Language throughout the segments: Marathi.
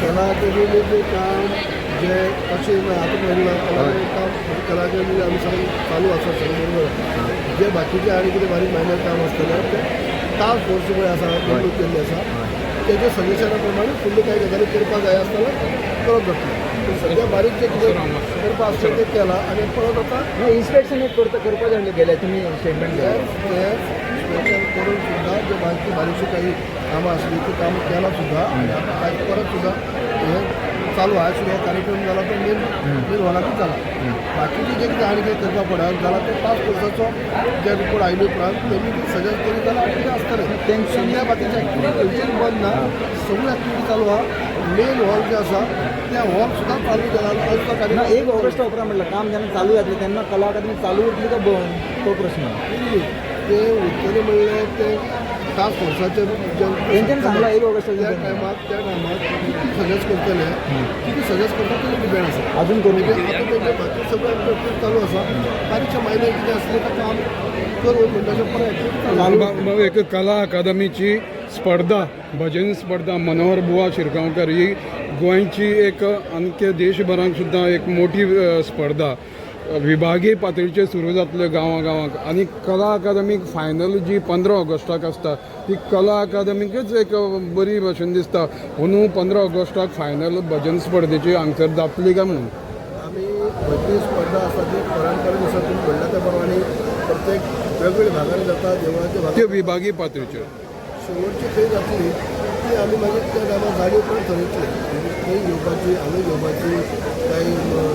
कला अकादमीचे काम जे कसे आता म्हणलं काम कला अकादमी आम्ही सगळं चालू असतात सगळं बरोबर जे बाकीचे आणि किती बारीक मायनर काम असतं ते टास्क फोर्समुळे असा नेमणूक केल्ली आसा त्याच्या सजेशनाप्रमाणे फुल्ली काही गजाली करपा जाय आसतना करप जातलें सध्या बारीक जे कितें करपा आसता तें केलां आनी परत आतां इन्स्पेक्शन एक करपा जाय गेले तुम्ही स्टेटमेंट ते इन्स्पेक्शन करून सुद्धा जे बारीकशी काही कामं असली ती कामं केला सुद्धा आणि आता काही परत सुद्धा हे चालू आहे सुद्धा कार्यक्रम झाला तर मेन होणारच झाला बाकीचे जे कितें आनी कितें करपा पडत जाल्यार ते टास्क फोर्साचो जे रिपोर्ट आयले उपरांत तेमी ती सजेस्ट केली जाल्यार कितें आसतलें सगळ्या बाकीच्या एक्टिविटी खंयचीच बंद ना सगळी एक्टिविटी चालू आहा मेन हॉल जे आसा त्या हॉल सुद्धा चालू केला ना 1 ऑगस्ट उपरांत म्हटलं काम जेन्ना चालू जातलें तेन्ना कला अकादमी चालू उरतली का बंद तो प्रश्न ते उरतले म्हणलें ते टास्क फोर्साचे तेंच्यानी सांगला 1 ऑगस्ट त्या टायमार किती सजेस्ट करतले किती सजेस्ट करता ते डिपेंड आसा अजून करून आता तेंचे बाकी सगळं एक्टिविटी चालू आसा बारीकशे मायनर कितें आसलें तें काम करून म्हणजे परत एक्टिविटी चालू एक कला अकादमीची स्पर्धा भजन स्पर्धा मनोहर बुवा शिरगांवकर ही गोंयची एक अनके देशभरांत सुद्दां एक मोठी स्पर्धा विभागीय पातळीचेर सुरू जातले गांवांत आनी कला अकादमीक फायनल जी 15 ऑगस्टाक आसता ती कला अकादमीकच एक बरी भशेन दिसता म्हणून 15 ऑगस्टाक फायनल भजन स्पर्धेची हांगसर जातली काय म्हणून आमी भजनी स्पर्धा आसा ती परंपरे दिसा तुमी म्हणल्या त्या प्रमाणे प्रत्येक वेगवेगळ्या भागांनी जाता देवळाच्या भागात त्यो विभागीय पातळीचेर शेवटची खंय जातली ती आमी मागीर त्या टायमार जागे उपरांत ठरयतले खंय घेवपाची हांगा घेवपाची काही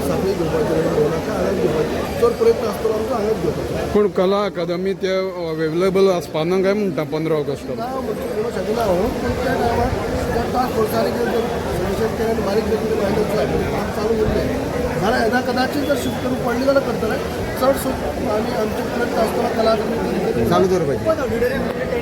साखळी घेवपाची ढोलाका हांगाच घेवपाची चड प्रयत्न आसतलो आमचो हांगाच घेवपाचो पूण कला अकादमी ते अवेलेबल आसपाना काय म्हणटा 15 ऑगस्टाक ना म्हणजे म्हणून शकना हांव पूण त्या टायमार त्या टास्क फोर्सांनी सजेशन केलें आनी बारीक जे कितें मायनर काम चालू उरलें जाल्यार येदा कदाचित जर शिफ्ट करून पडली जाल्यार करतले चड आमी आमचे प्रयत्न आसतना कला अकादमी चालू करपाची